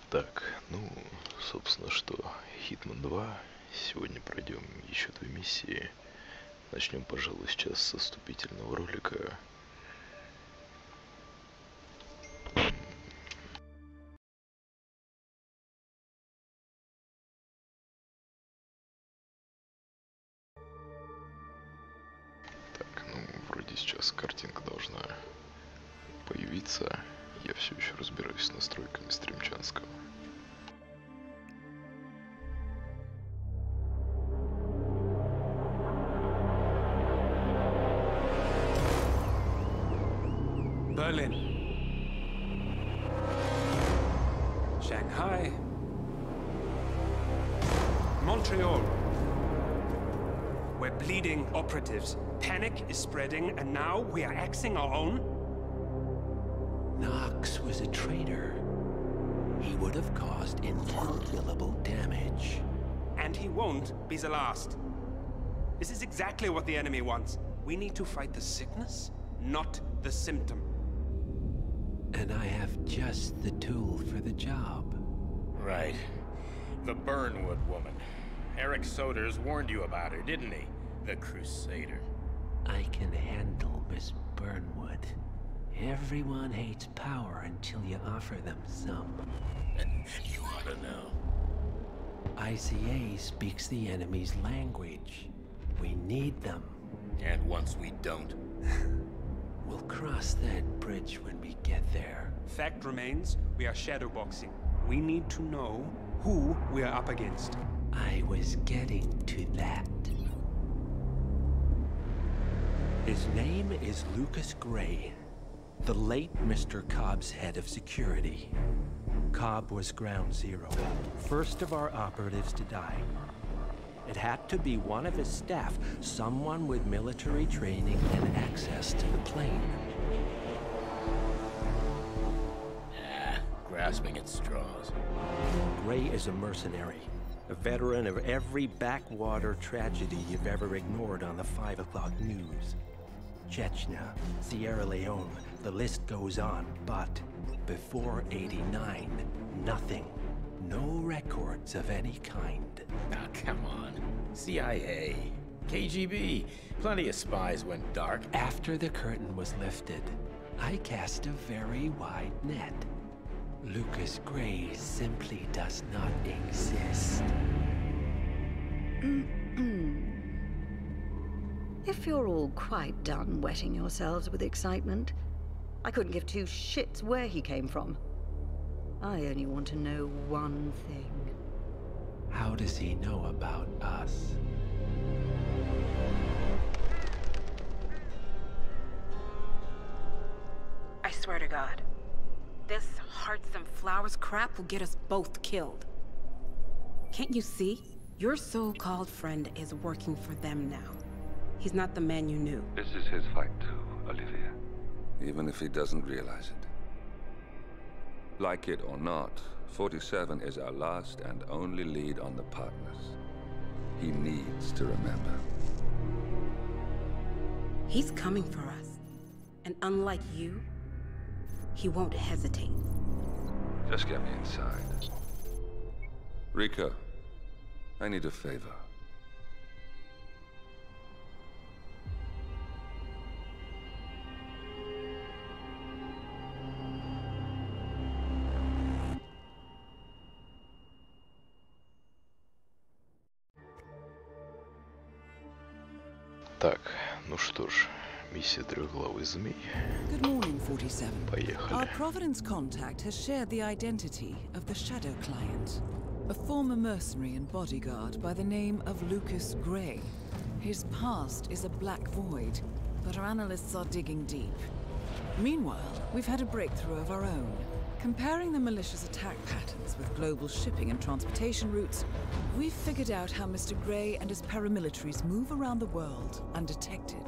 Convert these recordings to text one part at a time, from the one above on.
Так, ну, собственно, что, Hitman 2. Сегодня пройдем еще 2 миссии. Начнем, пожалуй, сейчас со вступительного ролика. Так, ну, вроде сейчас картинка должна появиться. Я все еще разбираюсь с настройками стримчанского. Berlin, Shanghai, Montreal. We're bleeding operatives. Panic is spreading, and now we are axing our own? Knox was a traitor. He would have caused incalculable damage. And he won't be the last. This is exactly what the enemy wants. We need to fight the sickness, not the symptom. And I have just the tool for the job. Right. The Burnwood woman. Eric Soders warned you about her, didn't he? The Crusader. I can handle Miss Burnwood. Everyone hates power until you offer them some. You ought to know. ICA speaks the enemy's language. We need them. And once we don't? We'll cross that bridge when we get there. Fact remains, we are shadowboxing. We need to know who we are up against. I was getting to that. His name is Lucas Gray, the late Mr. Cobb's head of security. Cobb was ground zero, first of our operatives to die. It had to be one of his staff, someone with military training and access to the plane. Grasping at straws. Gray is a mercenary, a veteran of every backwater tragedy you've ever ignored on the 5 o'clock news. Chechnya, Sierra Leone, the list goes on, but before '89, nothing. No records of any kind. Ah, come on. CIA, KGB, plenty of spies went dark. After the curtain was lifted, I cast a very wide net. Lucas Gray simply does not exist. If you're all quite done wetting yourselves with excitement, I couldn't give 2 shits where he came from. I only want to know one thing. How does he know about us? I swear to God, this hearts and flowers crap will get us both killed. Can't you see? Your so-called friend is working for them now. He's not the man you knew. This is his fight too, Olivia. Even if he doesn't realize it. Like it or not, 47 is our last and only lead on the partners. He needs to remember. He's coming for us. And unlike you, he won't hesitate. Just get me inside. Rico, I need a favor. Так, ну что ж, миссия трехглавый змей. Good morning, 47. Поехали. Our Providence contact has shared the identity of the Shadow Client, a former mercenary and bodyguard by the name of Lucas Gray. His past is a black void, but our analysts are digging deep. Meanwhile, we've had a breakthrough of our own. Comparing the malicious attack patterns with global shipping and transportation routes, we've figured out how Mr. Gray and his paramilitaries move around the world undetected.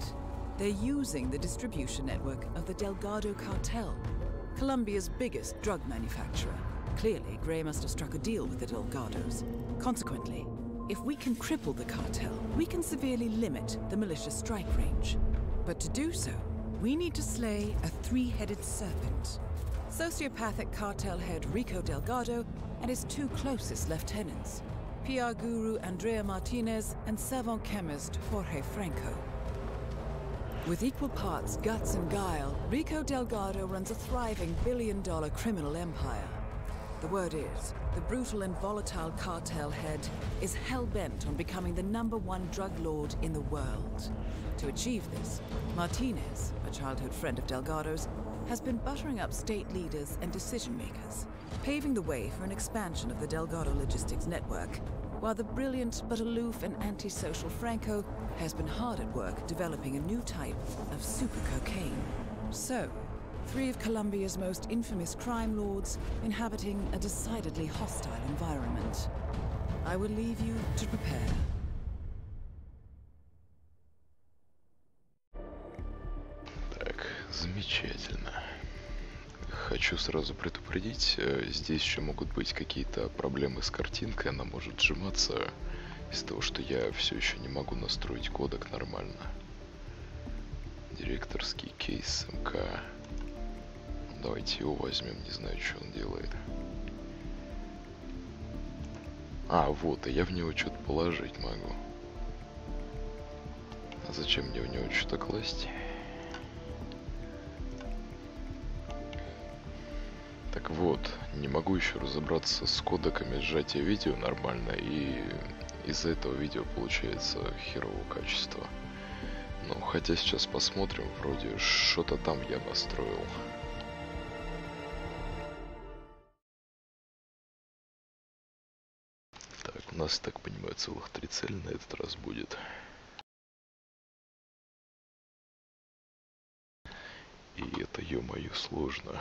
They're using the distribution network of the Delgado cartel, Colombia's biggest drug manufacturer. Clearly, Gray must have struck a deal with the Delgados. Consequently, if we can cripple the cartel, we can severely limit the malicious strike range. But to do so, we need to slay a 3-headed serpent. Sociopathic cartel head Rico Delgado and his two closest lieutenants, PR guru Andrea Martinez and savant chemist Jorge Franco. With equal parts guts and guile, Rico Delgado runs a thriving billion-dollar criminal empire. The word is, the brutal and volatile cartel head is hell-bent on becoming the #1 drug lord in the world. To achieve this, Martinez, a childhood friend of Delgado's, has been buttering up state leaders and decision-makers, paving the way for an expansion of the Delgado logistics network, while the brilliant but aloof and antisocial Franco has been hard at work developing a new type of super cocaine. So, 3 of Colombia's most infamous crime lords inhabiting a decidedly hostile environment. I will leave you to prepare. Так, замечательно. Хочу сразу предупредить, здесь еще могут быть какие-то проблемы с картинкой, она может сжиматься из-за того, что я все еще не могу настроить кодек нормально. Директорский кейс МК. Давайте его возьмем, не знаю, что он делает. А, вот, и я в него что-то положить могу. А зачем мне в него что-то класть? Так вот, не могу еще разобраться с кодеками сжатия видео нормально, и из-за этого видео получается херового качества. Ну, хотя сейчас посмотрим, вроде что-то там я настроил. Так, у нас, так понимаю, целых 3 цели на этот раз будет. И это, ё-моё, сложно.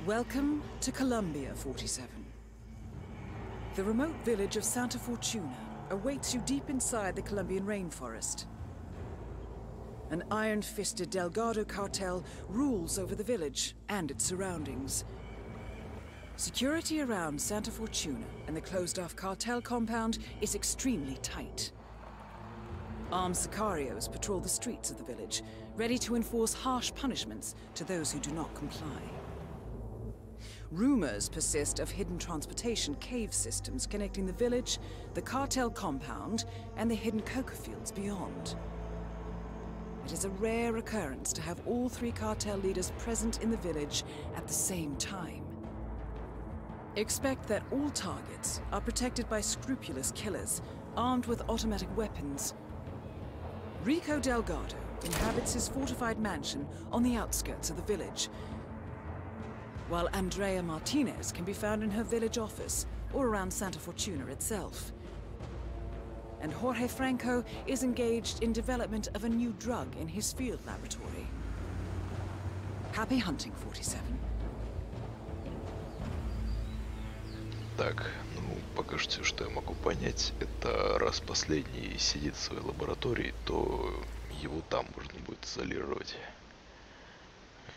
Welcome to Colombia, 47. The remote village of Santa Fortuna awaits you deep inside the Colombian rainforest. An iron-fisted Delgado cartel rules over the village and its surroundings. Security around Santa Fortuna and the closed-off cartel compound is extremely tight. Armed sicarios patrol the streets of the village, ready to enforce harsh punishments to those who do not comply. Rumors persist of hidden transportation cave systems connecting the village, the cartel compound, and the hidden coca fields beyond. It is a rare occurrence to have all 3 cartel leaders present in the village at the same time. Expect that all targets are protected by scrupulous killers, armed with automatic weapons. Rico Delgado inhabits his fortified mansion on the outskirts of the village, while Andrea Martinez can be found in her village office or around Santa Fortuna itself. And Jorge Franco is engaged in development of a new drug in his field laboratory. Happy hunting, 47. Так, ну, пока что все, что я могу понять, это раз последний сидит в своей лаборатории, то его там можно будет изолировать.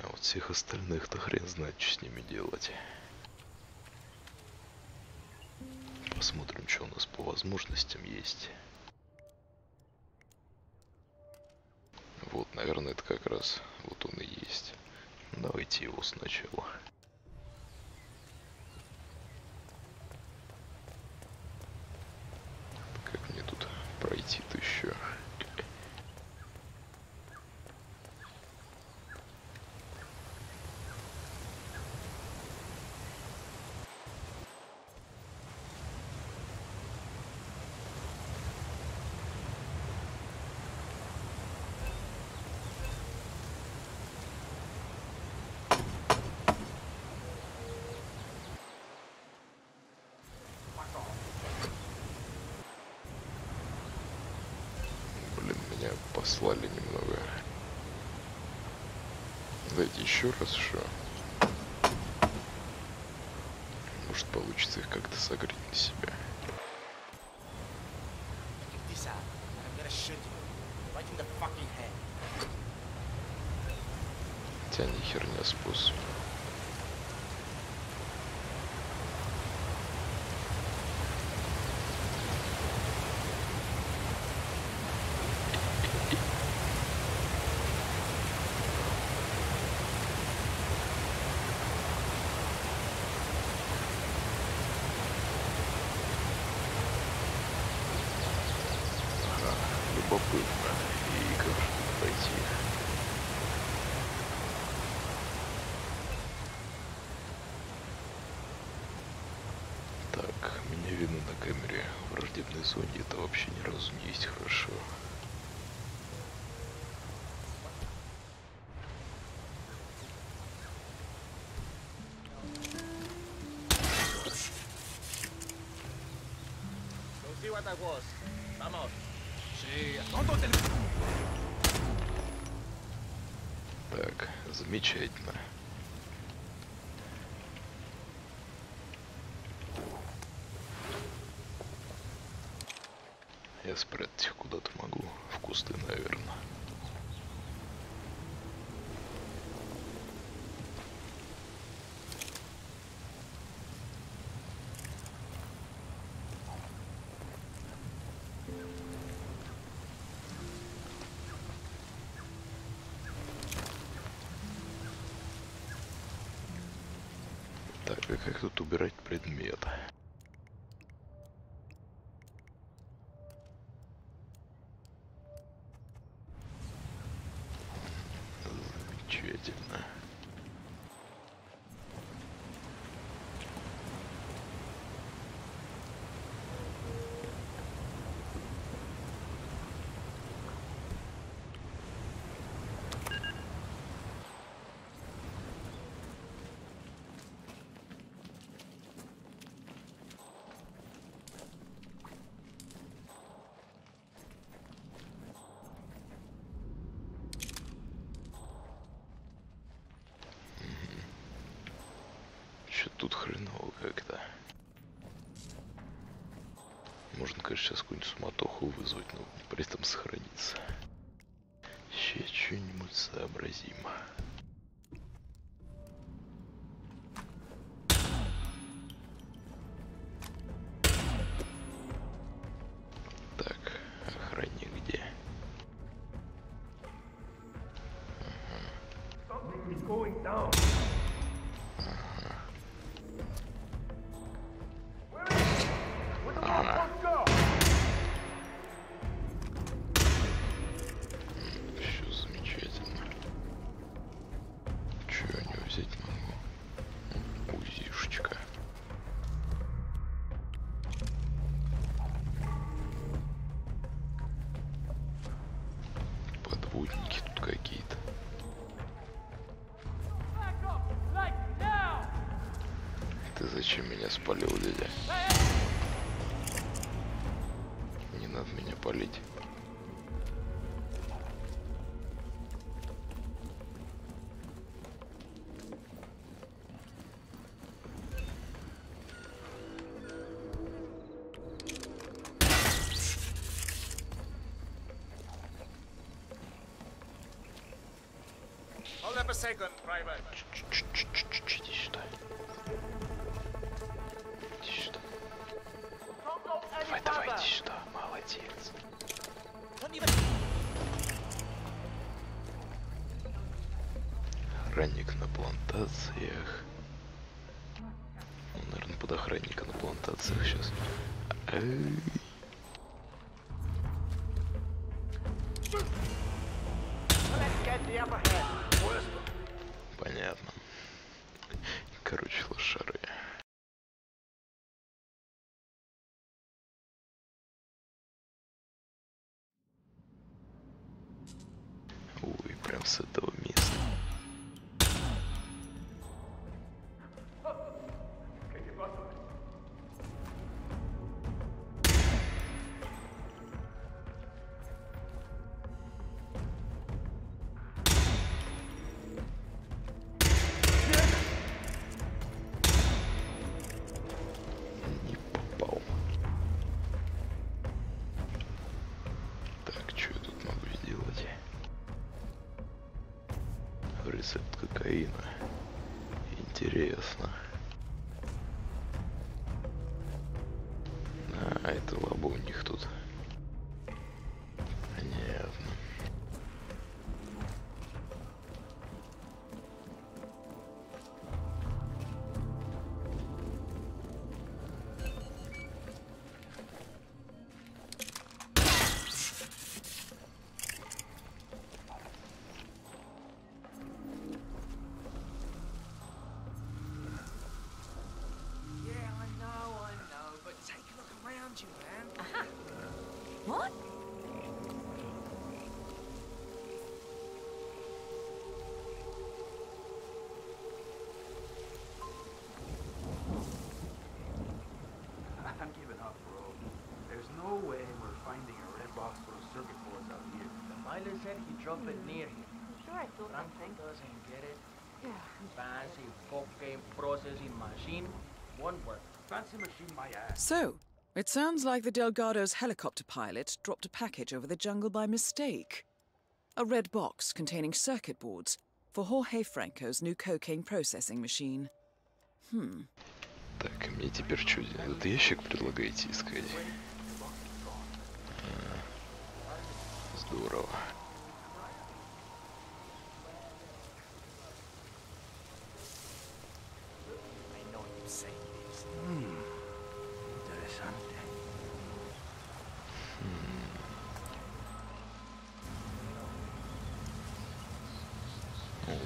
А вот всех остальных-то хрен знает, что с ними делать. Посмотрим, что у нас по возможностям есть. Вот, наверное, это как раз вот он и есть. Давайте его сначала. Как мне тут пройти-то еще? Послали немного. Дайте еще раз, что? Может, получится их как-то согреть на себя. Хотя не херня способ. любопытно. И как же тут пройти? Так, меня видно на камере в враждебной зоне. Это вообще ни разу не есть хорошо. Так, замечательно. Я спрятать их куда-то могу. В кусты, наверное. Так, а как тут убирать предмет? Замечательно. Тут хреново как-то. Можно, конечно, сейчас какую-нибудь суматоху вызвать, но при этом сохраниться. Сейчас что-нибудь сообразим. Так, охранник где? Подводники тут какие-то. Ты зачем меня спалил, дядя? Не надо меня палить. Иди сюда. Иди сюда. Давай, иди сюда. Молодец. Охранник на плантациях. Ну, наверное, под охранника на плантациях сейчас. Понятно. Короче, лошары. Ой, прям с этого места. Рецепт кокаина. Интересно. А, это лаба у них тут. Понятно. drop it near him. Sure, I saw Franco something. doesn't get it. Yeah. Fancy cocaine processing machine. One word. Fancy machine my ass. So, it sounds like the Delgado's helicopter pilot dropped a package over the jungle by mistake. A red box containing circuit boards for Jorge Franco's new cocaine processing machine. Так, мне теперь что, этот ящик предлагаете искать? Здорово.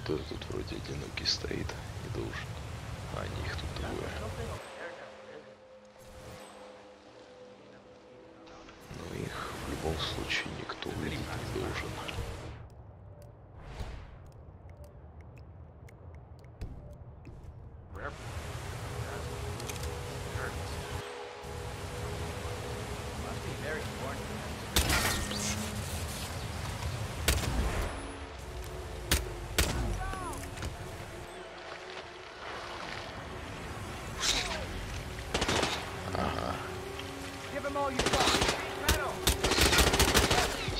Вот этот вроде одинокий стоит, не должен. А они их тут двое. Но их в любом случае никто увидеть не должен.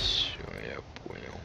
Все, я понял.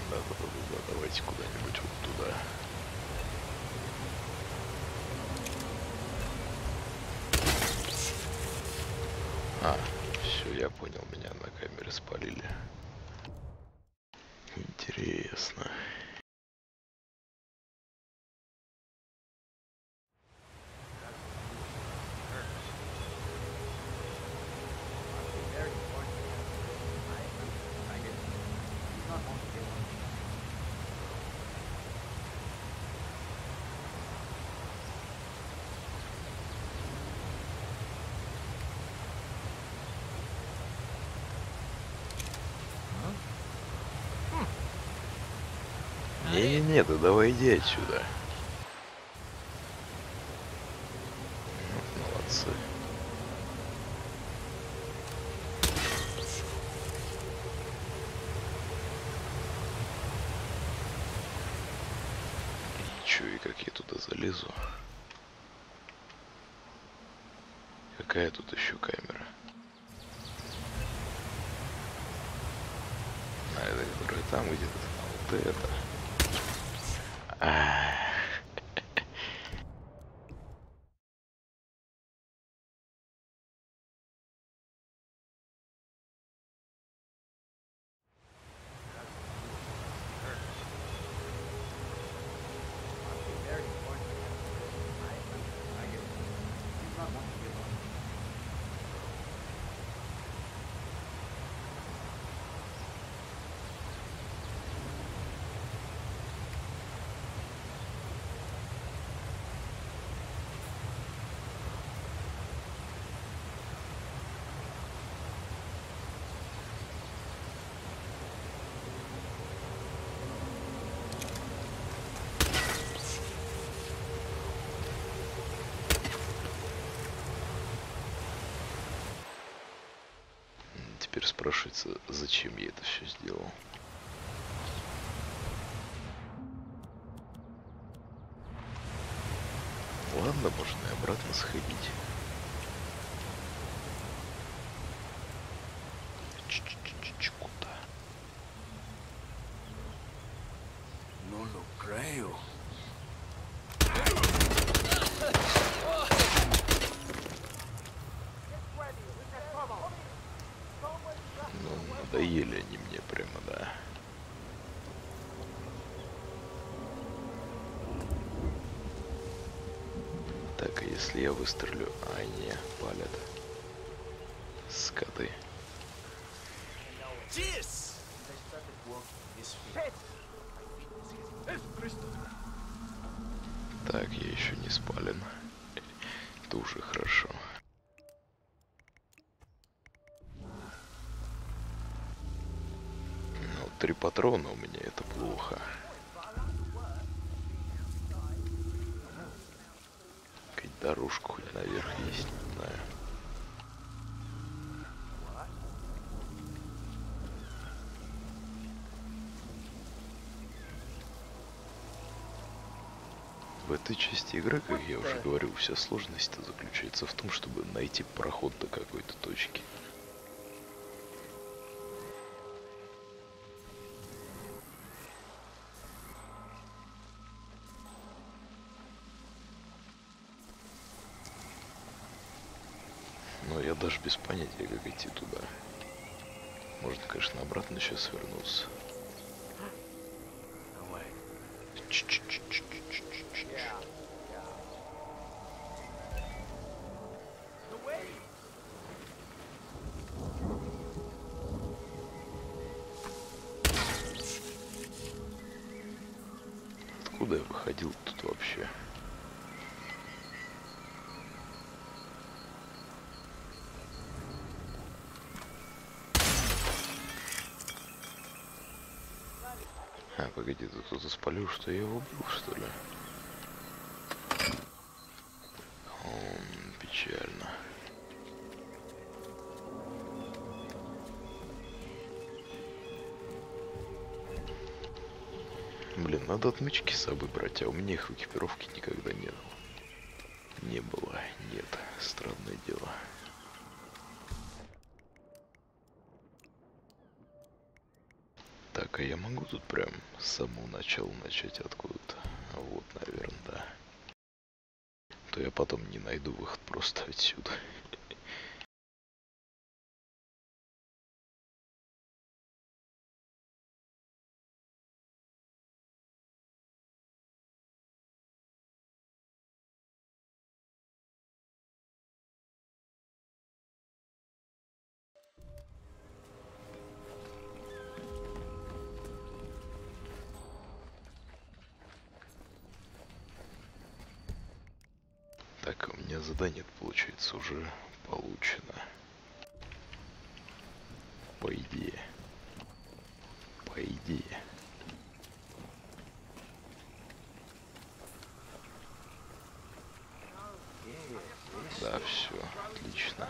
Да, давайте куда-нибудь вот туда. Все, я понял, меня на камере спалили. Интересно. Не-не-не, да давай иди отсюда. Молодцы. Ничего, и как я туда залезу? Какая тут еще камера? Это которая там где-то. Вот это. Теперь спрашивается, зачем я это все сделал. Ладно, можно и обратно сходить. Куда? No lo creo. Ну, надоели они мне прямо, да. Так, а если я выстрелю? А, не, палят. Скоты. Так, я еще не спален. Это уже хорошо. Ну, 3 патрона у меня, это плохо. Какая-то дорожка хоть наверх есть, не знаю. В этой части игры, как я уже говорил, вся сложность заключается в том, чтобы найти проход до какой-то точки. Но я даже без понятия, как идти туда. Можно, конечно, обратно сейчас вернуться. Откуда я выходил тут вообще? А, погоди, тут кто-то спалил, что я его убил, что ли? Печально. Блин, надо отмычки с собой брать, а у меня их в экипировке никогда не было. Не было, нет, странное дело. Так, а я могу тут прям с самого начала начать откуда-то? Вот, наверное, да. То я потом не найду выход просто отсюда. Так, у меня задание, получается, уже получено. По идее. По идее. Да, все, отлично.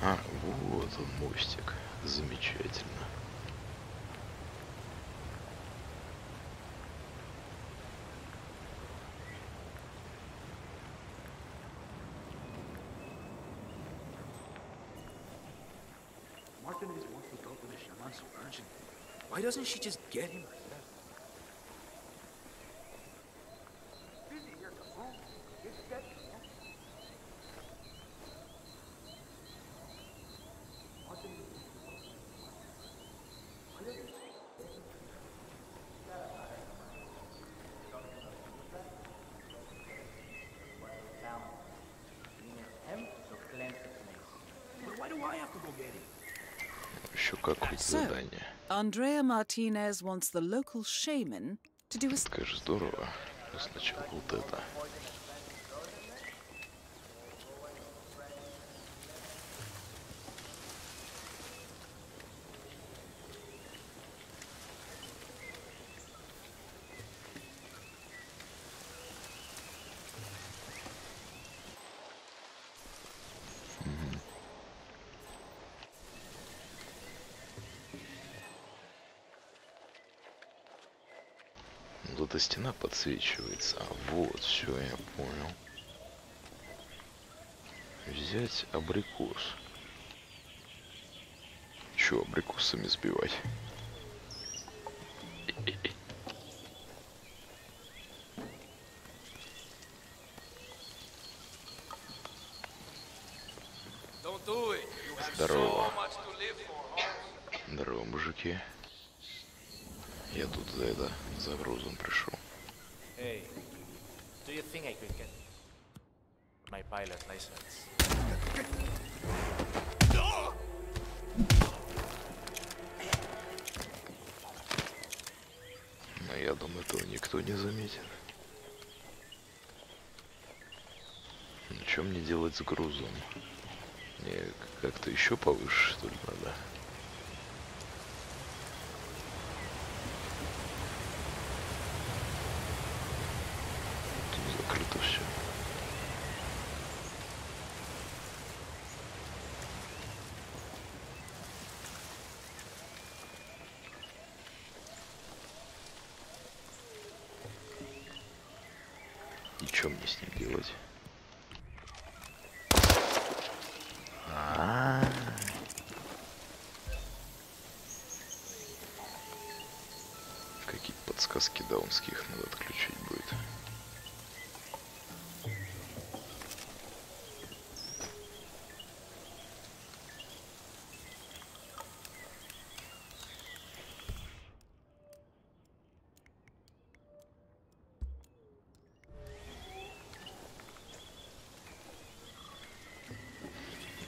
А, вот он, мостик. Замечательно. Martin is wants to talk to the shaman so urgently. Why doesn't she just get him herself? So, Andrea Martinez wants the local shaman to do a... Конечно, здорово. Но сначала вот это. Вот эта стена подсвечивается. А вот, все, я понял. Взять абрикос. Че, абрикосами сбивать? Здорово. Здорово, мужики. Я тут за грузом пришел. Hey, do you think I could get my pilot license? Но я думаю, этого никто не заметит. Ну, что мне делать с грузом? Мне как-то еще повыше, что ли, надо? Закрыто все. И что мне с ним делать? Какие-то подсказки даунских надо отключить будет.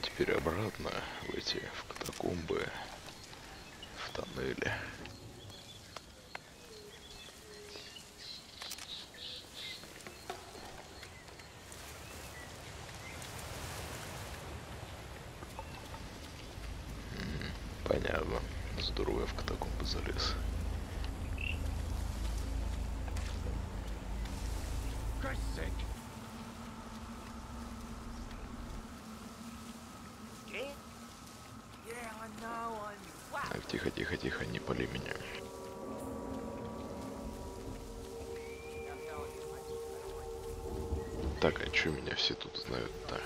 Теперь обратно в катакомбы, в тоннеле. Понятно. Здорово, я в катакомбы залез. Так, тихо, тихо, тихо, не пали меня. Так, а чё меня все тут знают-то?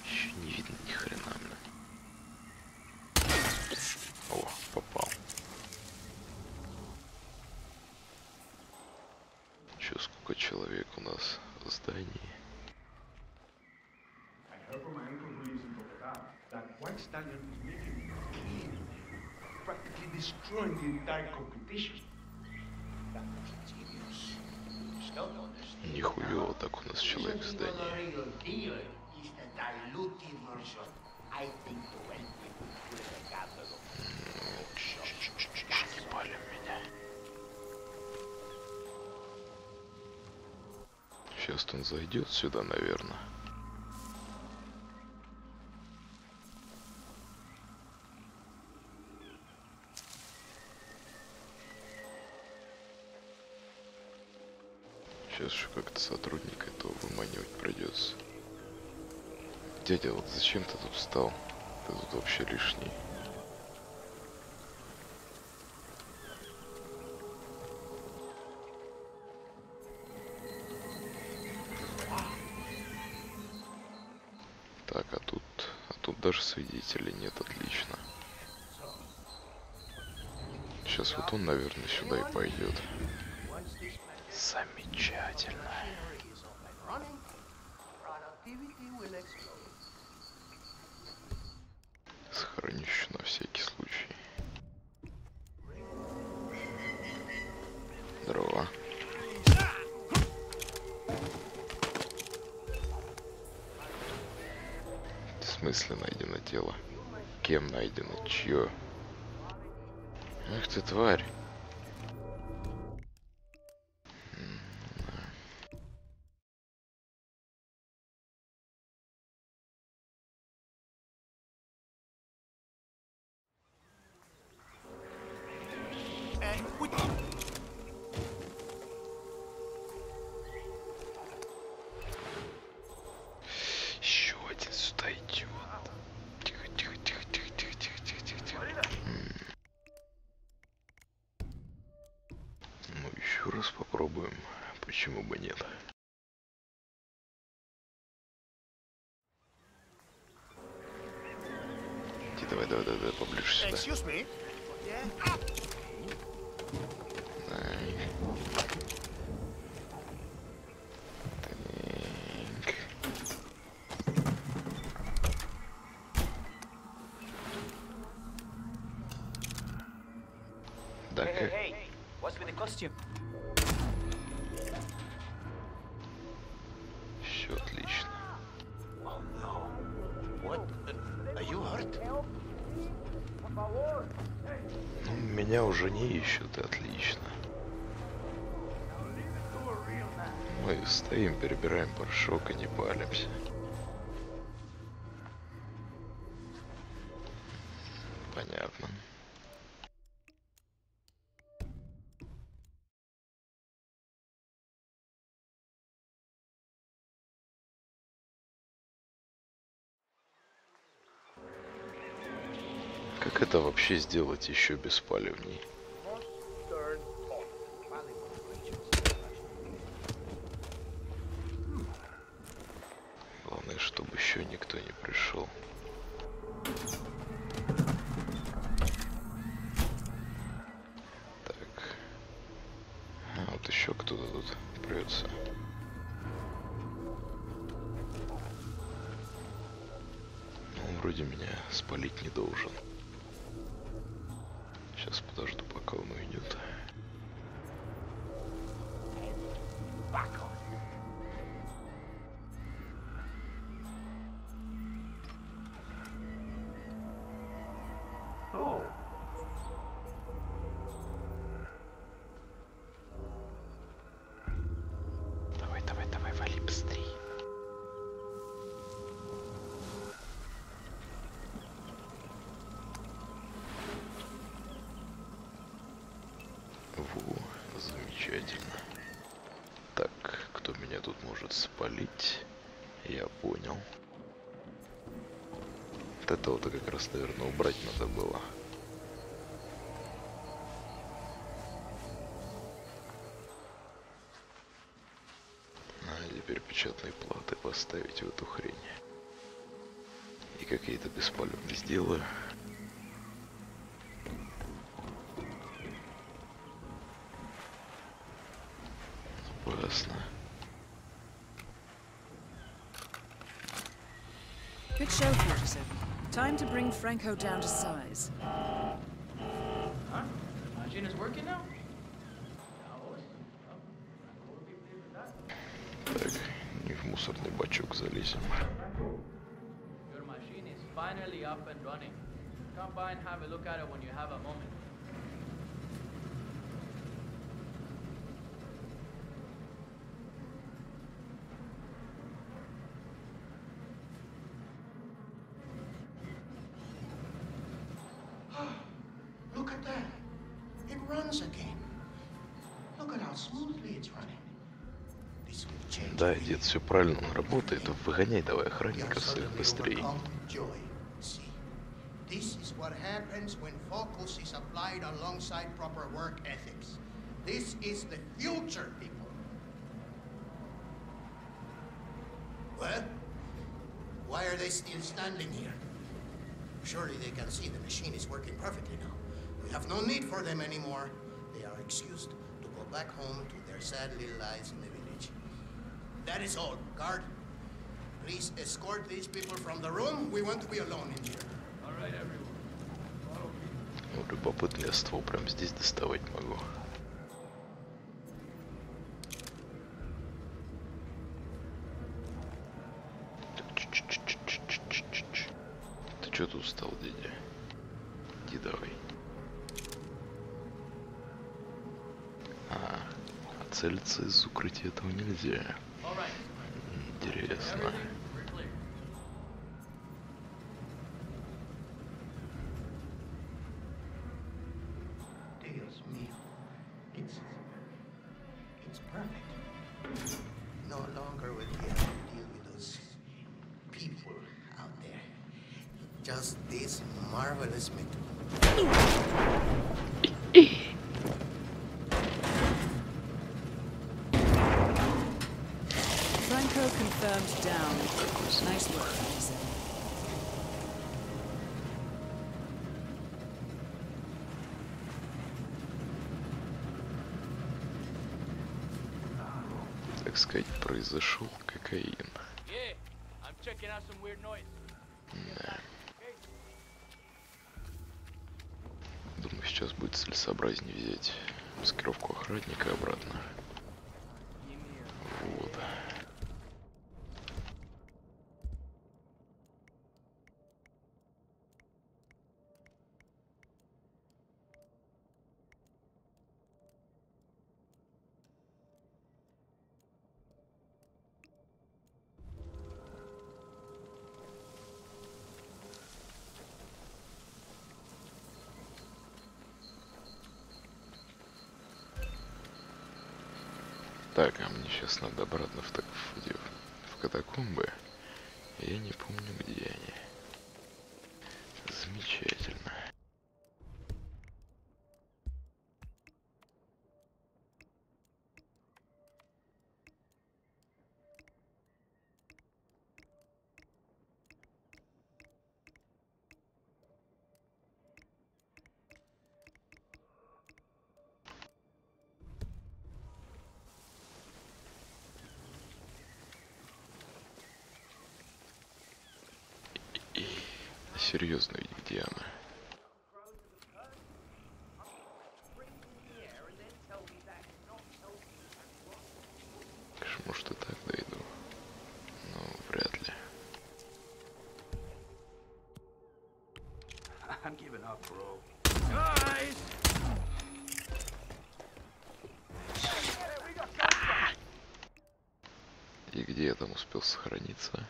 Еще не видно ни хрена. О, попал. Чё, сколько человек у нас в здании? Destroying the entire competition. Нихуево так у нас человек в здании. Не пали меня. Сейчас он зайдет сюда, наверное. Сейчас еще как-то сотрудника этого выманивать придется. Дядя, вот зачем ты тут встал? Ты тут вообще лишний. Так, а тут даже свидетелей нет, отлично. Сейчас вот он, наверное, сюда и пойдет. Замечательно. Сохраню еще на всякий случай. Здорово. смысле найдено тело? Кем найдено? Чье? Ах ты тварь. Еще один сюда идет. Тихо, тихо, тихо, тихо, тихо, тихо, тихо, тихо, тихо. Ну, еще раз попробуем. Почему бы нет? Давай, давай, давай, давай, поближе сюда. Так. Так. Все отлично. Ну, меня уже не ищут, отлично. Мы стоим, перебираем порошок и не палимся. Понятно. Как это вообще сделать еще беспалевней? Главное, чтобы еще никто не пришел. Так. А вот еще кто-то тут прется. Он вроде меня спалить не должен. Сейчас подожду, пока он уйдет. Давай, давай, давай, вали быстрей. Во, замечательно. Так, кто меня тут может спалить? Я понял. Вот этого-то как раз, наверное, убрать надо было. А теперь печатные платы поставить в эту хрень. И как я это беспалевно сделаю. Опасно. Good show, 47. Time to bring Franco down to size. Huh? Machine is working now? Так, не в мусорный бачок залезем. Your machine is finally up and running. Come by and have a look at it when you have a moment. Look at that. It runs again. Look at how smoothly it's running. This will change. Да, дед, все правильно, он работает. Выгоняй давай охранников своих быстрее. See, this is what happens when focus is applied alongside proper work ethics. This is the future, people. Well, why are they still standing here? Surely they can see the machine is working perfectly now. We have no need for them anymore. They are excused to go back home to their sad little lives in the village. That is all. Guard, please escort these people from the room. We want to be alone in here. All right, everyone. Follow me. Ну, любопытно, я ствол прям здесь доставать могу. Так, чуть-чуть. Чё ты устал, дядя? Иди давай. А целиться из укрытия этого нельзя. Интересно. It's perfect. No longer will we have to deal with those people out there. Just this marvelous method. Franco confirmed down. Nice work, 47. Так сказать, произошел кокаин. Да. Думаю, сейчас будет целесообразнее взять маскировку охранника обратно. Вот. Так, а мне сейчас надо обратно в катакомбы. Я не помню, где они. Замечательно. Серьезно, ведь где она? Может, и так дойду? Но вряд ли. И где я там успел сохраниться?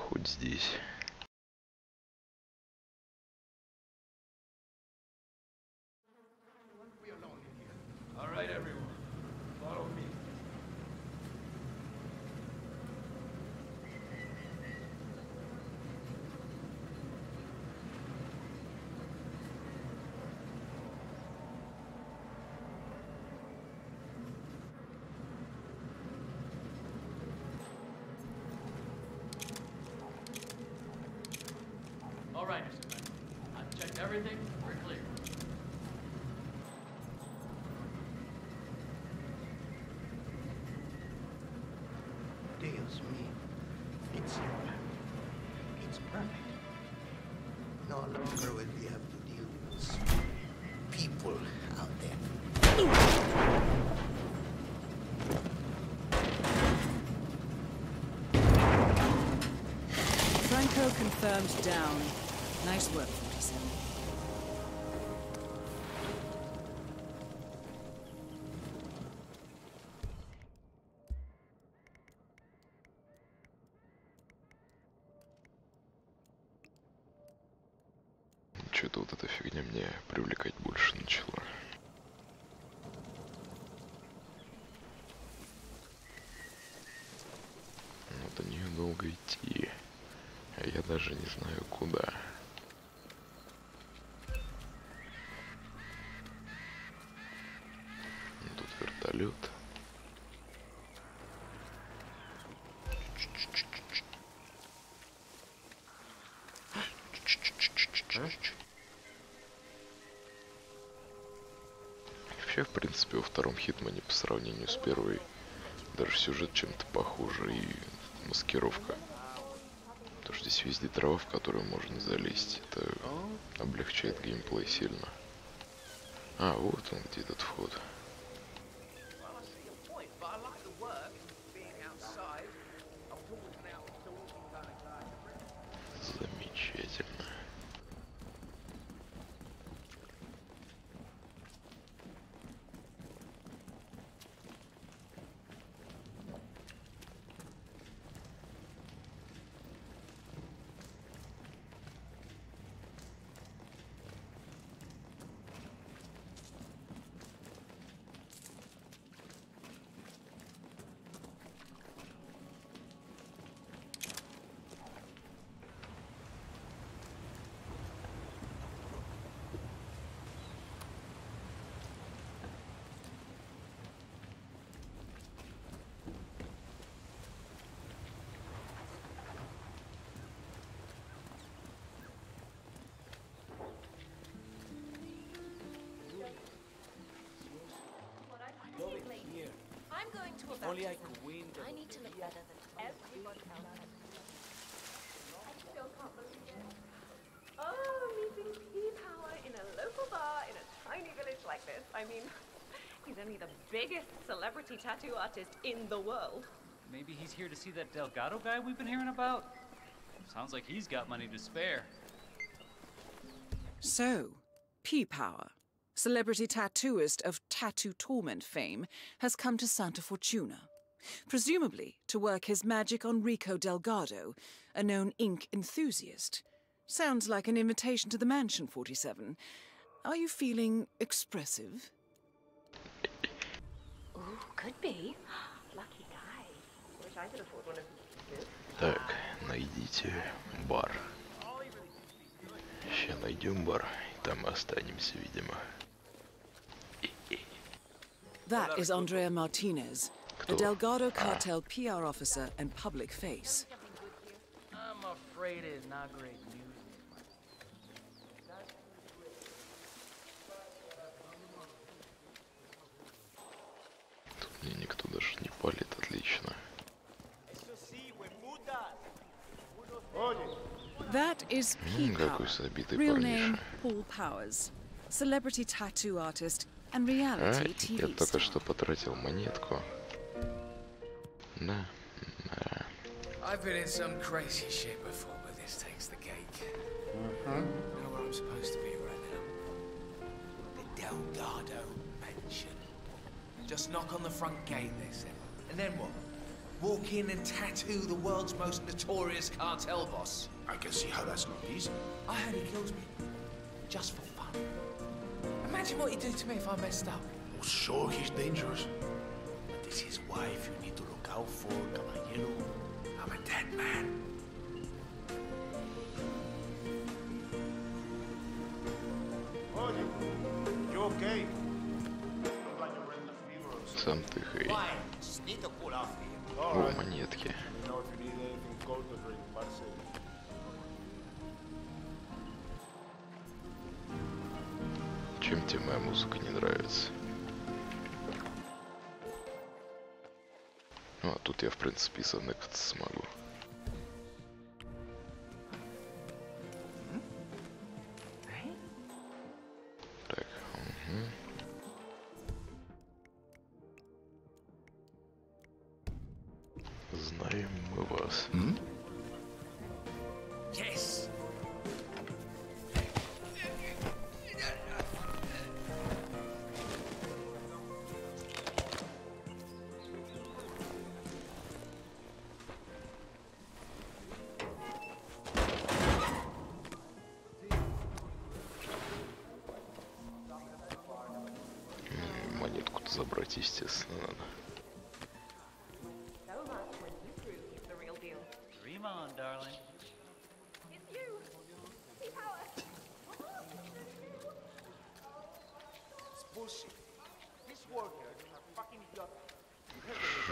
Хоть здесь. Alright, Mr. Man. I've checked everything. We're clear. Dios mío. It's perfect. No longer will we have to deal with those people out there. Franco confirmed down. Nice work, 47. Что-то вот эта фигня мне привлекать больше начала. Но до нее долго идти. А я даже не знаю куда. Тут вертолет. Вообще, в принципе, во втором Хитмане по сравнению с первой даже сюжет чем-то похуже и маскировка. Потому что здесь везде трава, в которую можно залезть. Это облегчает геймплей сильно. А, вот он где этот вход. tattoo of that. Only I could win. I need to look better than everybody else. I still can't believe it. Oh, meeting P-Power in a local bar in a tiny village like this. I mean, he's only the biggest celebrity tattoo artist in the world. Maybe he's here to see that Delgado guy we've been hearing about? Sounds like he's got money to spare. So, P-Power, celebrity tattooist of Tattoo Torment fame, has come to Santa Fortuna, presumably to work his magic on Rico Delgado, a known ink enthusiast. Sounds like an invitation to the mansion, 47. Are you feeling expressive? Ooh, could be. Lucky guy. Wish I could afford one of these. Так, найдите бар. Сейчас найдем бар, и там останемся, видимо. That is Andrea Martinez, the Delgado cartel PR officer and public face. I'm afraid it's not great news. Тут мне никто даже не палит, отлично. That is P-Power, real name Paul Powers, celebrity tattoo artist and reality TV я только что потратил монетку. Да. I've been in some crazy shit before, but this takes the cake. I know where I'm supposed to be right now. The Delgado Mansion. Just knock on the front gate, they said. And then what? Walk in and tattoo the world's most notorious cartel boss. I can see how that's not easy. I heard he kills me. Just for fun. Imagine what he'd do to me if I messed up. Oh, sure, he's dangerous. But this is his wife you need to look out for, caballero. I'm a dead man. You okay? Сам ты хей. О, монетки. Чем тебе моя музыка не нравится? А, тут я, в принципе, заныкаться смогу. Так, Знаем мы вас. Yes. Монетку-то забрать, естественно, надо. Dream on, darling. It's you! P-Power! It's bullshit. This worker is a fucking idiot.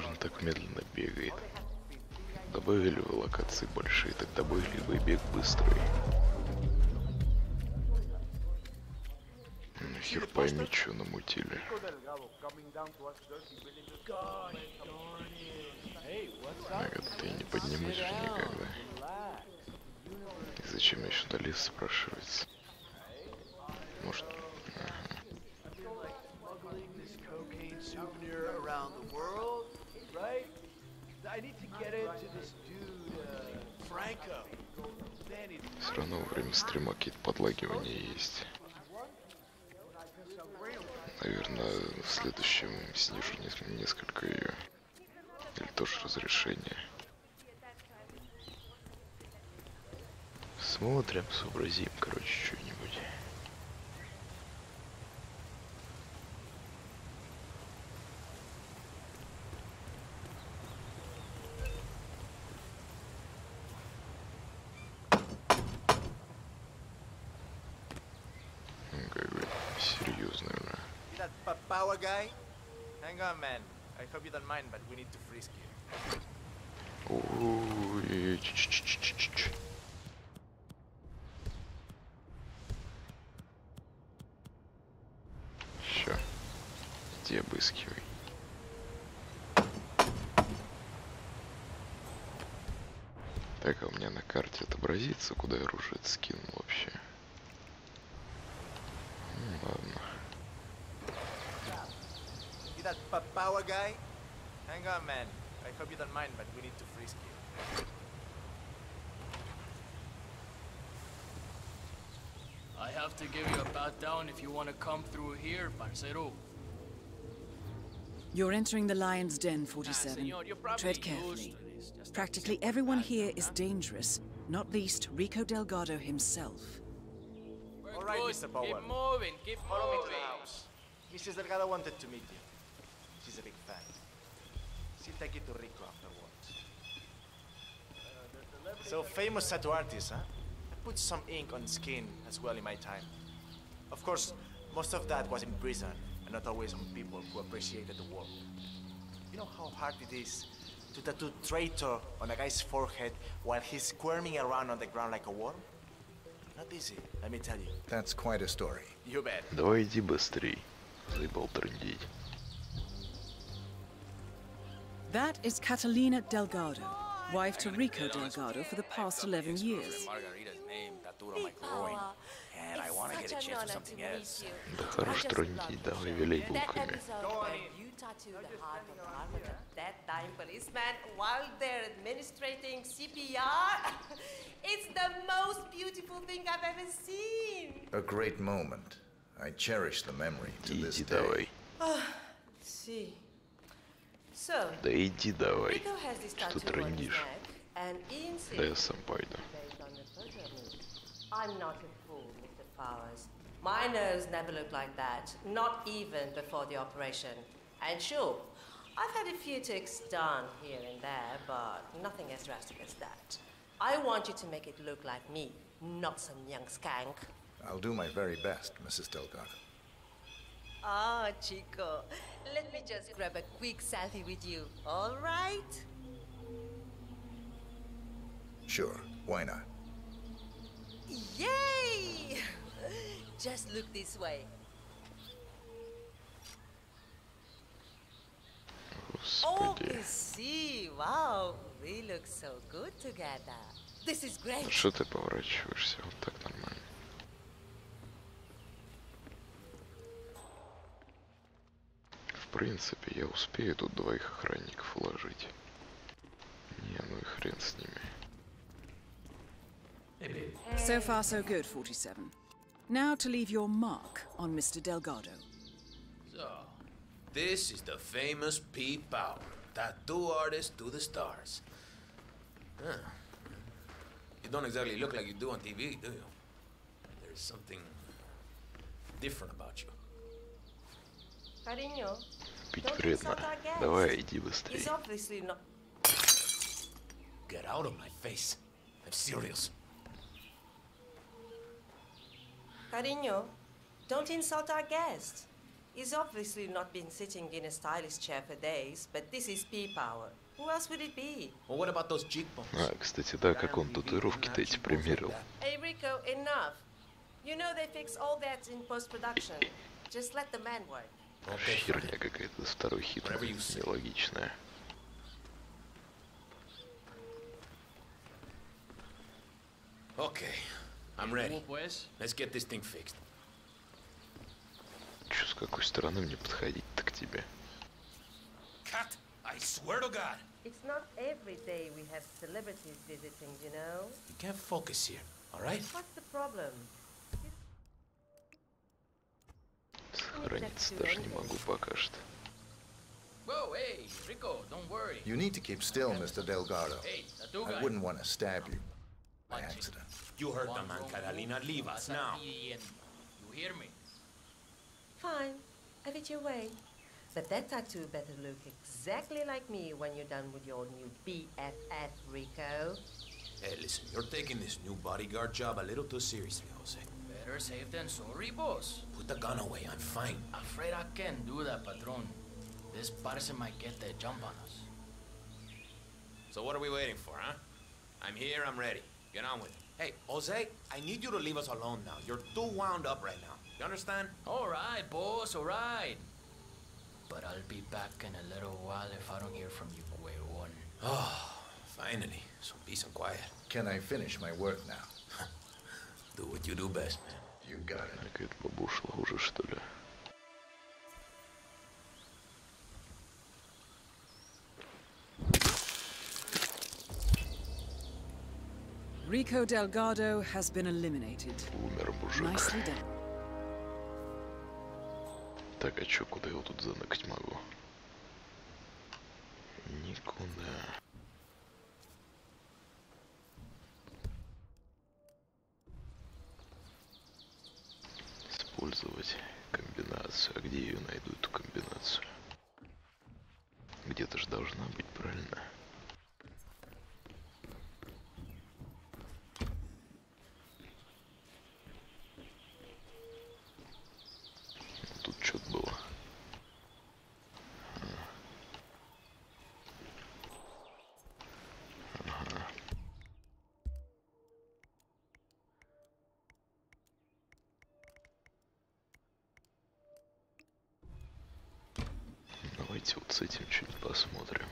Он так медленно бегает. Добавили в локации большие, так добавили бы и бег быстрый. Хер пойми, что намутили. Ага, ты не поднимешь же никогда. И зачем я сюда лез, спрашивается? Может... Все равно во время стрима какие-то подлагивания есть. Наверное, в следующем снижу несколько ее. Или тоже разрешение. Смотрим, сообразим, короче, что-нибудь. Как бы серьезно, да. That Power guy? Hang on, man. I hope you don't mind, but we need to frisk you. Ой, Ща. Иди обыскивай. меня на карте отобразится, куда я оружие скинул вообще. Ладно. You that power guy? Hang on, man. I hope you don't mind, but we need to frisk you. I have to give you a pat down if you want to come through here, parcero. You're entering the Lion's Den, 47. Tread carefully. Practically everyone here is dangerous, not least Rico Delgado himself. All right, Mr. Power. Keep moving, keep Follow me to moving. the house. Mrs. Delgado wanted to meet you. She's a big fan. She'll take you to Rico afterwards. So famous tattoo artist, huh? I put some ink on skin as well in my time. Of course, most of that was in prison, and not always on people who appreciated the work. You know how hard it is to tattoo traitor on a guy's forehead while he's squirming around on the ground like a worm? Not easy, let me tell you. That's quite a story. You bet. Давай иди быстрей. Заебал трындеть. That is Catalina Delgado, wife to Rico Delgado for the past 11 years. Margarita's name tattooed on my groin, and I want to get a chance for something else. Да хорош трындеть, давай виляй булками. You tattooed the heart of Margaret, that time policeman, while they're administrating CPR. It's the most beautiful thing I've ever seen. A great moment. I cherish the memory to this Иди day. давай. See. So, Да иди давай. Rico has this Что tattoo on his трындишь? neck, and he insists Да я сам пойду. based on the photo of me. I'm not a fool, Mr. Powers. My nose never looked like that, not even before the operation. And sure, I've had a few ticks done here and there, but nothing as drastic as that. I want you to make it look like me, not some young skank. I'll do my very best, Mrs. Delgado. Ah, Chico, let me just grab a quick selfie with you, all right? Sure, why not? Yay! Just look this way. Oh, you see, wow, we look so good together. This is great. Что ты поворачиваешься? Вот так нормально. В принципе, я успею тут двоих охранников уложить. Не, ну и хрен с ними. So far, so good, 47. Now to leave your mark on Mr. Delgado. So, this is the famous P. Power, tattoo artist to the stars. Huh. You don't exactly look like you do on TV, do you? There's something different about you. Cariño, Пить don't вредно. insult our guest. Давай, иди быстрее. He's obviously not. Get out of my face. I'm serious. Cariño, don't insult our guest. He's obviously not been sitting in a stylish chair for days, but this is P-Power. Who else would it be? Well, what about those cheekbones? А, кстати, да, как он татуировки-то эти примерил. Hey, Rico, enough. You know they fix all that in post-production. Just let the man work. Херня какая-то, второй хит, нелогичная. Okay, I'm ready. Let's get this thing fixed. Чё, с какой стороны мне подходить-то к тебе? Cat, I swear to God. It's not every day we have celebrities visiting, you know? You can't focus here, all right? What's the problem? Сохраниться даже не могу пока что. Whoa, hey, Rico, don't worry. You need to keep still, Mr. Delgado. Hey, tattoo I guy. wouldn't want to stab you by accident. You heard the man, Catalina. Leave us now. You hear me? Fine, have it your way. But that tattoo better look exactly like me when you're done with your new BFF, Rico. Hey, listen, you're taking this new bodyguard job a little too seriously, Jose. Better safe than sorry, boss. Put the gun away, I'm fine. Afraid I can't do that, patron. This person might get the jump on us. So what are we waiting for, huh? I'm here, I'm ready. Get on with it. Hey, Jose, I need you to leave us alone now. You're too wound up right now. You understand? All right, boss, all right. But I'll be back in a little while if I don't hear from you, Huevon. Oh, Finally, some peace and quiet. Can I finish my work now? Do what you do best, man. You got it. Так, это баба ушла уже, что ли? Rico Delgado has been eliminated. Умер мужик. Nicely done. Так, а чё, куда я его тут заныкать могу? Никуда. Использовать комбинацию. А где я ее найду, эту комбинацию? Где-то же должна быть, правильно? Тут что-то было. Ага. Давайте вот с этим чуть посмотрим.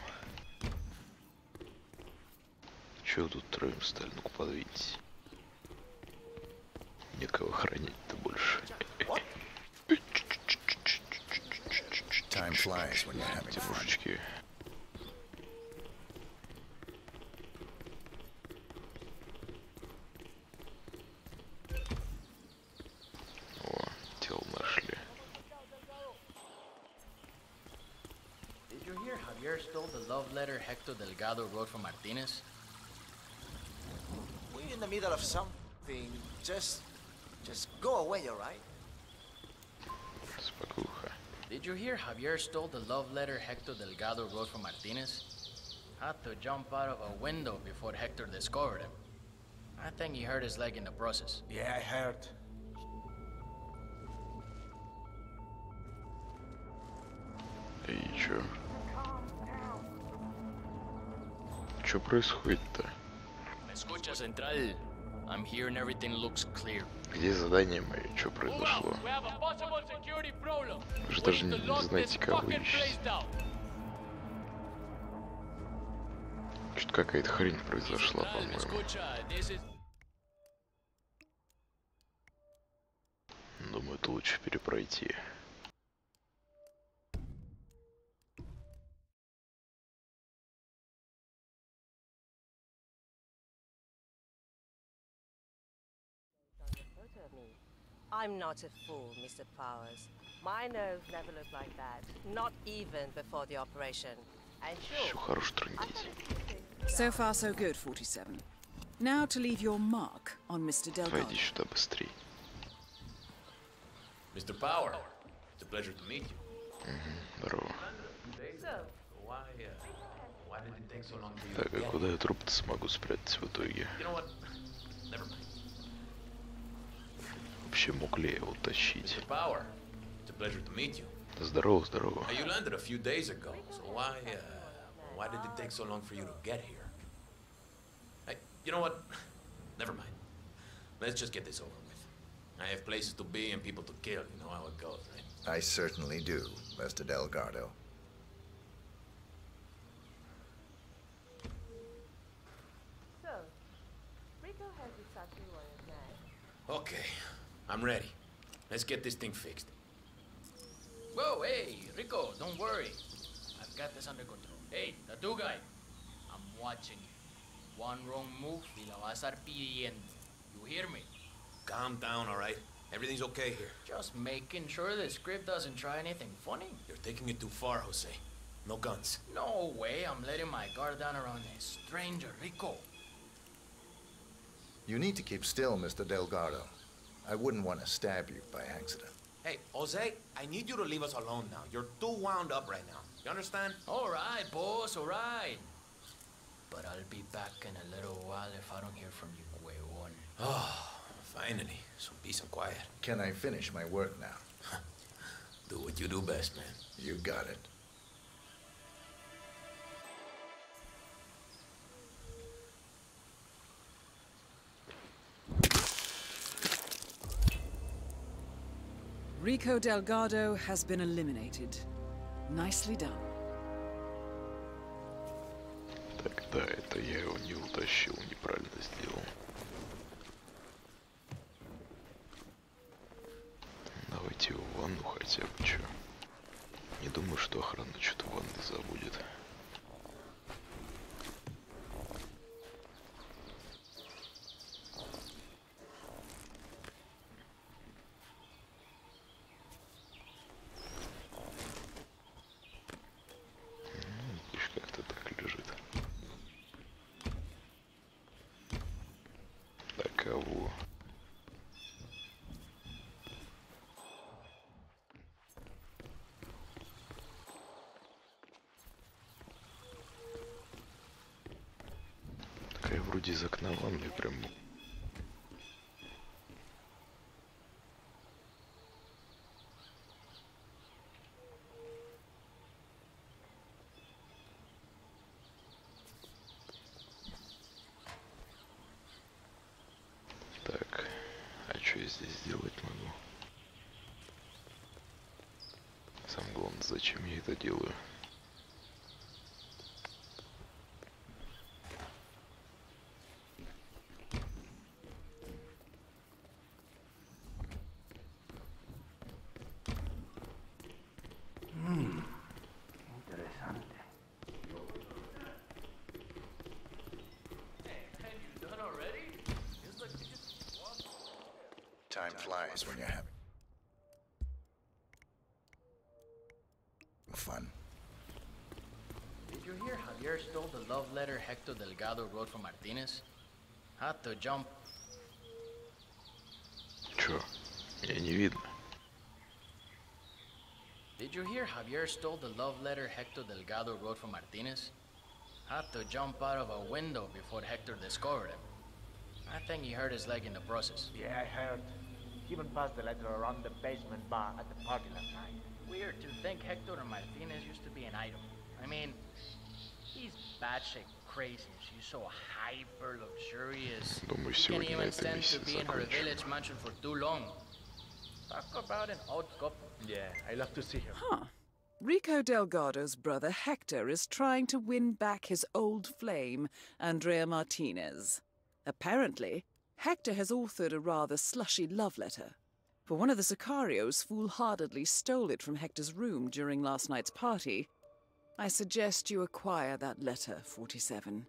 Чего тут троем стали? Ну-ка подвиньтесь. Некого хранить-то больше. Time flies when you're having fun. Мужички. О, тело нашли. Did you hear Javier stole the love letter Hector Delgado wrote for Martinez? We're in the middle of something. Just go away, alright? Спокуха. Did you hear Javier stole the love letter Hector Delgado wrote for Martinez? Had to jump out of a window before Hector discovered him. I think he hurt his leg in the process. Yeah, I heard. И чё? Чё происходит-то? Escucha, Central. I'm here and everything looks clear. Где задание мое? Чё произошло? Вы же даже не знаете, кого ищете. Что-то какая-то хрень произошла, по-моему. Думаю, это лучше перепройти. I'm not a fool, Mr. Powers. My nerves never looked like that. Not even before the operation. And sure, So far, so good, 47. Now to leave your mark on Mr. Delgado. Пойди сюда быстрей. Mr. Power, it's a pleasure to meet you. Здорово. Why did it take so long for you Так, to а get куда я труп-то смогу спрятать в итоге? You know what? Never mind. Вообще мог ли я его тащить? Mr. Power, it's a pleasure to meet you. Здорово, здорово. You landed a few days ago, so why did it take so long for you to get here? Hey, you know what? Never mind. Let's just get this over with. I have places to be and people to kill. You know how it goes, right? I certainly do, Mr. Delgado. So, Rico has exactly what it meant. Okay, I'm ready. Let's get this thing fixed. Whoa, hey, Rico, don't worry. I've got this under control. Hey, tattoo guy. I'm watching you. One wrong move y la vas a estar pidiendo. You hear me? Calm down, all right? Everything's okay here. Just making sure the script doesn't try anything funny. You're taking it too far, Jose. No guns. No way, I'm letting my guard down around a stranger, Rico. You need to keep still, Mr. Delgado. I wouldn't want to stab you by accident. Hey, Jose, I need you to leave us alone now. You're too wound up right now. You understand? All right, boss, all right. But I'll be back in a little while if I don't hear from you, huevón. Oh, finally. Some peace and quiet. Can I finish my work now? Do what you do best, man. You got it. Rico Delgado has been eliminated. Nicely done. Так, да, это Это я его не утащил, неправильно сделал. Давайте его в ванну хотя бы, чё. Не думаю, что охрана что-то в ванной забудет. Пусть как-то так лежит. Да кого? Такая вроде из окна ванной прям. Так, а что я здесь делать могу? Самое главное, зачем я это делаю? Interesante. Hey, you done already? Feels like we just walked. Time flies when you're having fun. Did you hear Javier stole the love letter Hector Delgado wrote for Martinez? Had to jump. Чё? Меня не видно. Did you hear Javier stole the love letter Hector Delgado wrote for Martinez? Had to jump out of a window before Hector discovered him. I think he hurt his leg in the process. Yeah, I heard. He even passed the letter around the basement bar at the party last night. Weird to think Hector and Martinez used to be an item. I mean, he's batshit crazy. She's so hyper luxurious. Думаю, He can't сегодня на even этом stand to месте be in her закончим. village mansion for too long. Talk about an odd couple. Yeah, I love to see her. Huh. Rico Delgado's brother Hector is trying to win back his old flame, Andrea Martinez. Apparently, Hector has authored a rather slushy love letter. But one of the Sicarios foolhardily stole it from Hector's room during last night's party. I suggest you acquire that letter, 47.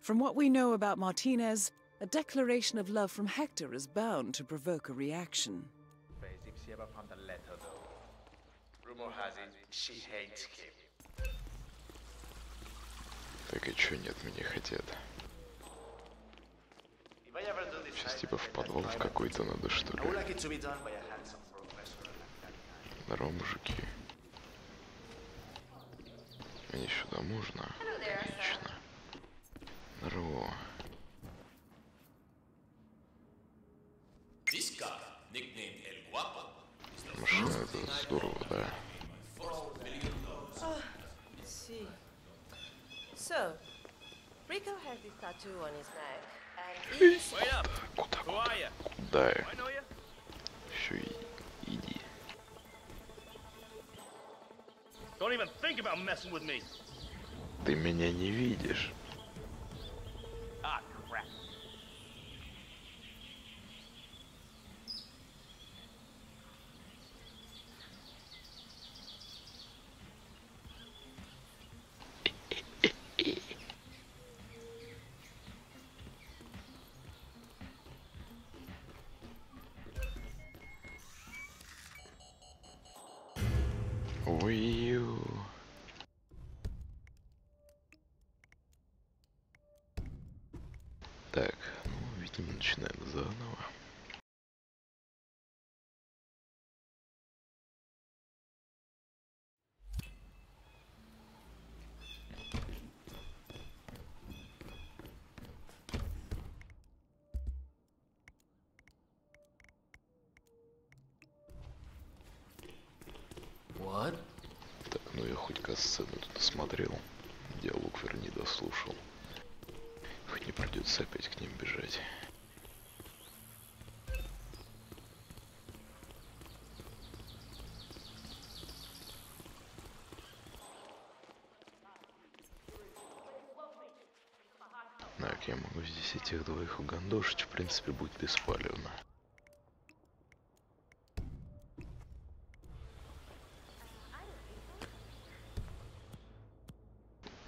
From what we know about Martinez, a declaration of love from Hector is bound to provoke a reaction. If she ever found the letter, though. Rumor has it, she hates him. Так и чё они от меня хотят? If I ever do Сейчас decide типа в подвал в какой-то надо, что I would ли? like it to be done by a handsome professor like that guy. Здорово, мужики. Мне сюда можно? Отлично. Здорово. This guy, nicknamed El Guapo, is the Машина first thing это I здорово, да. $1 million. See. So, Rico has this tattoo on his neck, and he's... Wait up! Куда я? Все, иди. Don't even think about messing with me. Ты меня не видишь. Ah, crap. Ой-ю. Так, ну, видимо, начинаем заново. What? Так, ну я хоть касцену тут досмотрел. Диалог, вернее, дослушал. Хоть не придется опять к ним бежать. я могу здесь этих двоих угандошить, в принципе, будет беспалевно.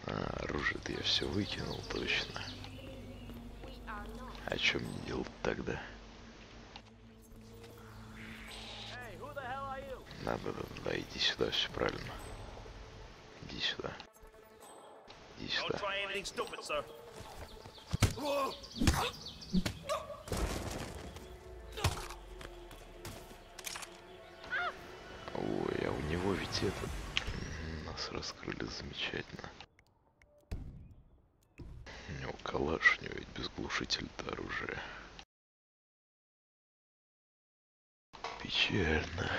Оружие-то я все выкинул точно. А что мне делать тогда? Да, иди сюда, все правильно. Иди сюда. Иди сюда. Ой, а у него ведь это... Нас раскрыли замечательно. У него калаш, у него ведь без глушителя-то оружие. Печально.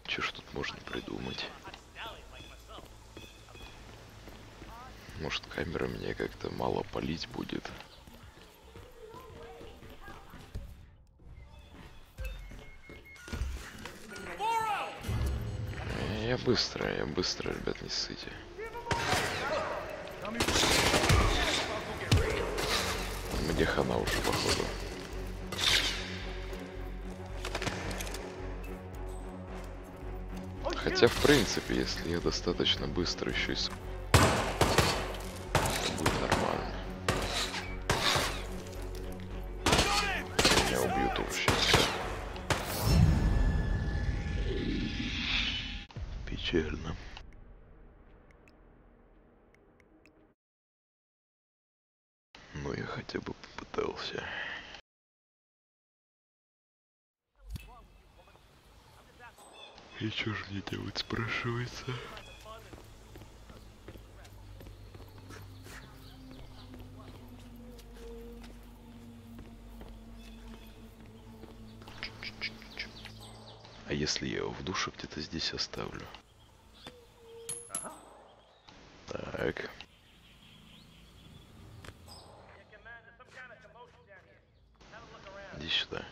Че ж тут можно придумать? Может, камера меня как-то мало палить будет? Я быстро, ребят, не ссыте. Мне хана уже, походу. Хотя, в принципе, если я достаточно быстро еще и будет нормально. Меня убьют уже сейчас. Печально. Но я хотя бы попытался. И что же мне делать, спрашивается? А если я его в душе где-то здесь оставлю? Так. Иди сюда.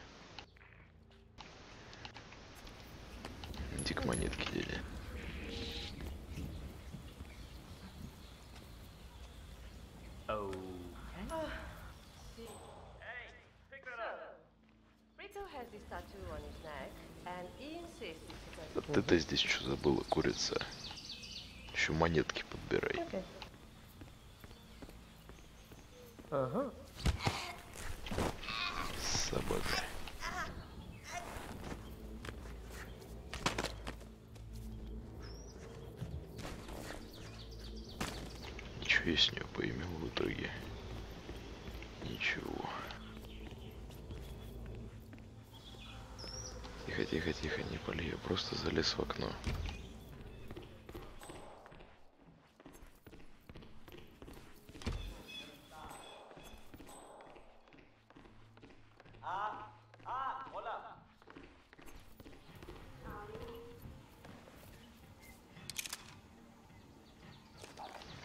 Иди к монетке, дядя. А ты-то здесь что забыла, курица? Еще монетки подбирай. Ага. Собака. Ничего я с нее поимел в итоге. Ничего. Тихо, тихо, тихо, не пали, я просто залез в окно.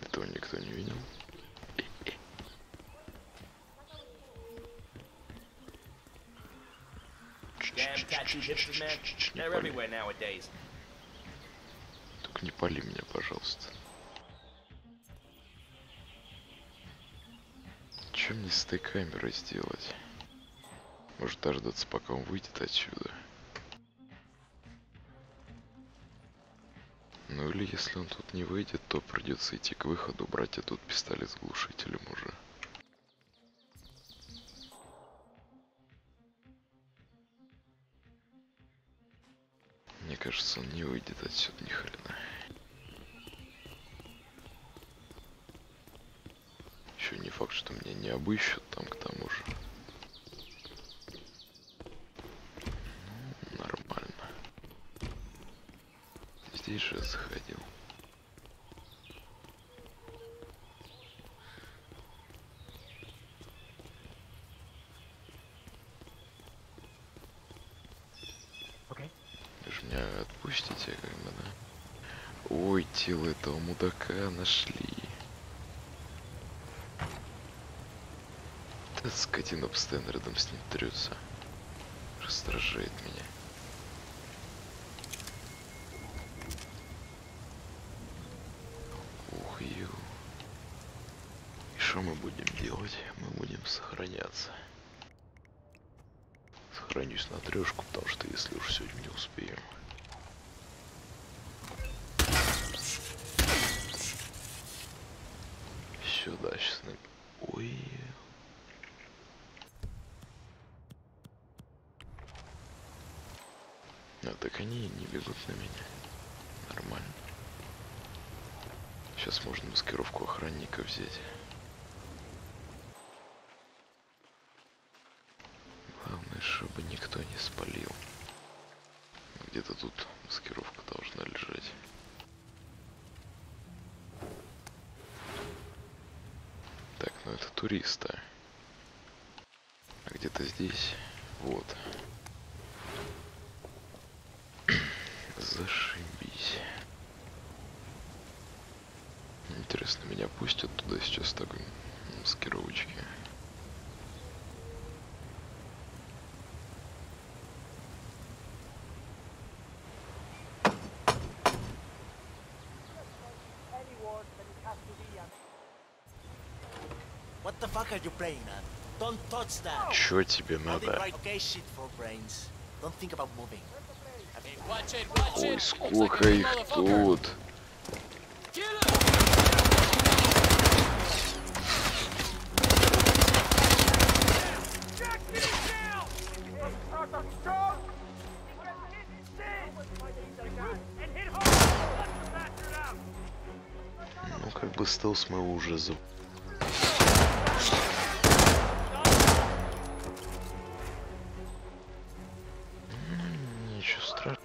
Этого никто не видел. Только не пали меня, пожалуйста. Что мне с этой камерой сделать? Может дождаться, пока он выйдет отсюда. Ну или если он тут не выйдет, то придется идти к выходу, брать этот пистолет с глушителем уже. Мне кажется, он не выйдет отсюда ни хрена. Еще не факт, что меня не обыщут там к тому же. Ну, нормально. Здесь же заходил. Вы же меня отпустите, как бы, да? Ой, тело этого мудака нашли. Эта скотина постоянно рядом с ним трется. Раздражает меня. Ух, ю. И что мы будем делать? Мы будем сохраняться. Сохранюсь на 3, потому что если уж сегодня не успеем. Сюда сейчас. Ой. А так они не бегут на меня. Нормально. Сейчас можно маскировку охранника взять. Главное, чтобы никто не спалил. Где-то тут маскировка должна лежать. Так, ну это туриста. А где-то здесь. Вот. Зашибись. Интересно, меня пустят туда сейчас так маскировочки. What the fuck are you playing at? Don't touch that. Чё тебе надо? Okay, shit for brains. Don't think about moving. Ой, сколько их тут. Ну, как бы стелс мы уже за... Ничего страшного.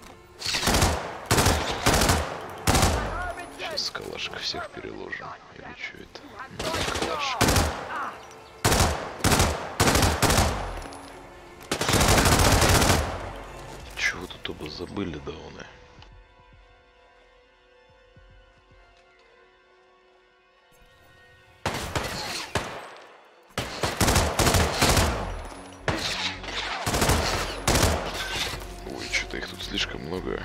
Сейчас калашка всех переложим. Или что это? Ну, калашка. Чего тут оба забыли, дауны? Ой, что-то их тут слишком много.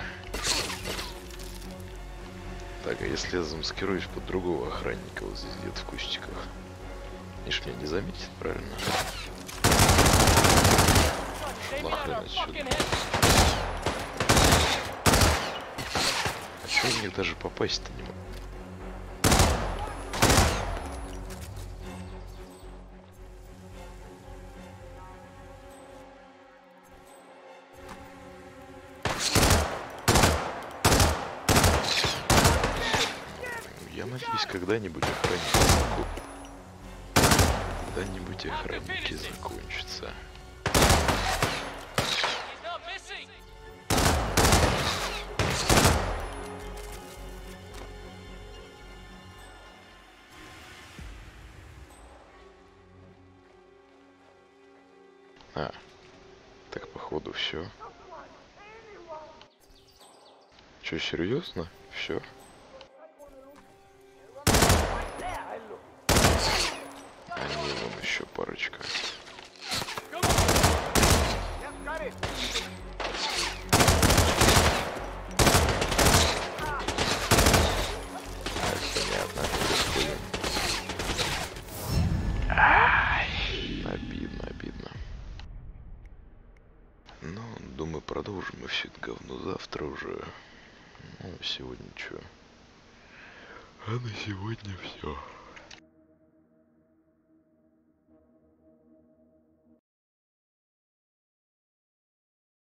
Так, а если я замаскируюсь под другого охранника вот здесь где-то в кустиках? Они ж меня не заметят, правильно? Нахрен отсюда. А чё в них даже попасть-то не могу? Я надеюсь, когда-нибудь охранники когда-нибудь охранники закончатся. А, так походу все. Че, серьезно? Все? Они вон еще парочка. Так, понятно. Обидно, обидно. Ну, думаю, продолжим мы все это говно завтра уже. Ну, сегодня что? А на сегодня все.